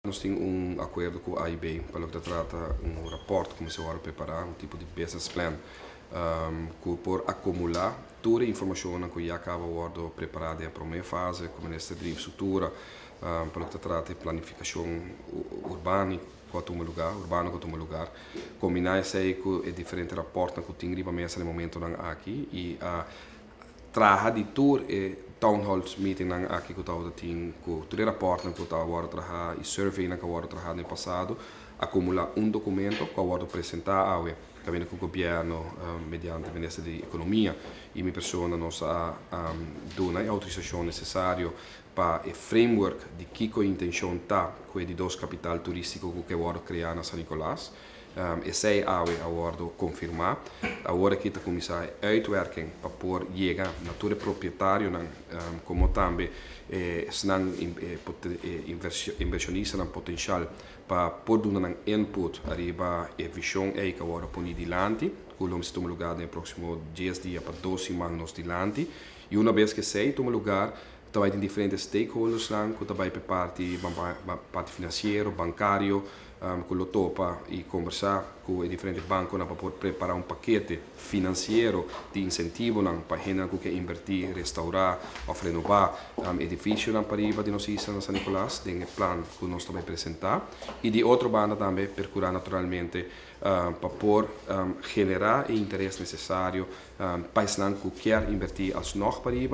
Nós temos um acordo com a AIB para o que trata um rapport como se vai preparar, um tipo de business plan por acumular toda a informação que já acaba sendo preparada na primeira fase, como nesta de estrutura, para o que trata de planificação urbana, urbano que toma lugar, combinar isso aí com o diferente rapport que tem riba mesa no momento aqui e trabalhar de tour e town hall meeting aqui que estava tem com todo o rapport que estava agora trabalhar e survey que agora trabalhar no passado, acumular um documento que agora apresentar ao também com o governo mediante o Ministério da Economia e minha pessoa nossa dona a autorização necessária para o framework de que a intenção está com o dos capital turístico que agora criar na São Nicolás. Essa é a hora de confirmar, a hora que está começar a uitwerking para poder chegar na todo proprietário, como também inversionista no potencial para poder dar input arriba a visão que agora põe dilante, que vamos tomar lugar no próximo 10 dias para 12 semanas dilante, e uma vez que sei toma lugar também tem diferentes stakeholders que também parte financeiro, bancário, com o topa e conversar com os diferentes bancos para poder preparar um paquete financeiro de incentivo para gente que invertir, restaurar ou renovar edifícios para ir de nossa isla São Nicolás, tem um plano que nós também apresentar e de outra banda também procurar naturalmente para poder generar o interesse necessário para os que querem invertir als nog para ir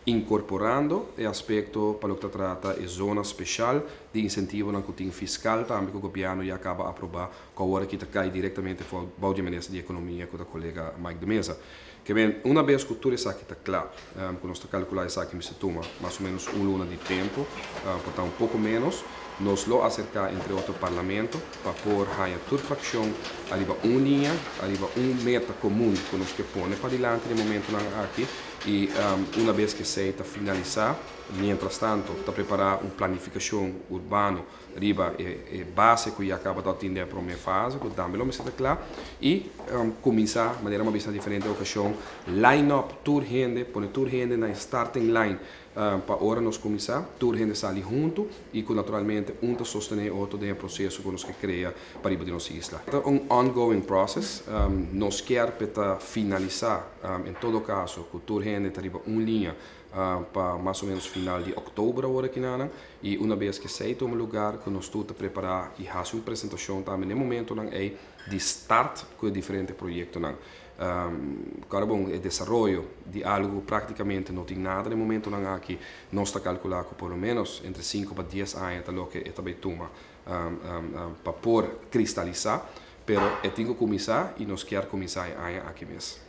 incorporando o aspecto para o que trata a zona especial de incentivo na cultura fiscal também que o governo já acaba de aprovar com a hora que cai diretamente para o Ministério da Economia com o colega Mike de Mesa. Que bem, uma vez que tudo isso aqui está claro, que nós calculamos isso aqui se toma mais ou menos luna de tempo, portanto um pouco menos, nós lo acercar entre outro parlamento para pôr a toda fração arriba linha, arriba meta comum que nós que põe para adiante no momento aqui e uma vez que se está finalizar, mientras tanto está preparar uma planificação urbana arriba base que já acaba de atender a primeira fase, que também lo está claro e começar de maneira uma vez diferente a ocasião line up toda gente, põe toda gente na starting line para hora nós começar, toda gente sai junto e que naturalmente um sostener outro no processo que nós que cria para ir de nossa isla. É um ongoing process, nós quer para finalizar, em todo caso, que toda gente está arriba linha para mais ou menos final de outubro agora aqui na e uma vez que sei toma lugar que nós tudo preparar e fazer uma apresentação também no momento é de start com diferentes projetos claro bom o desenvolvimento de algo praticamente não tem nada no momento aqui nós está calculando que pelo menos entre 5 para 10 anos é que também toma para poder cristalizar, pero é tem que começar e nós quer começar aqui mesmo.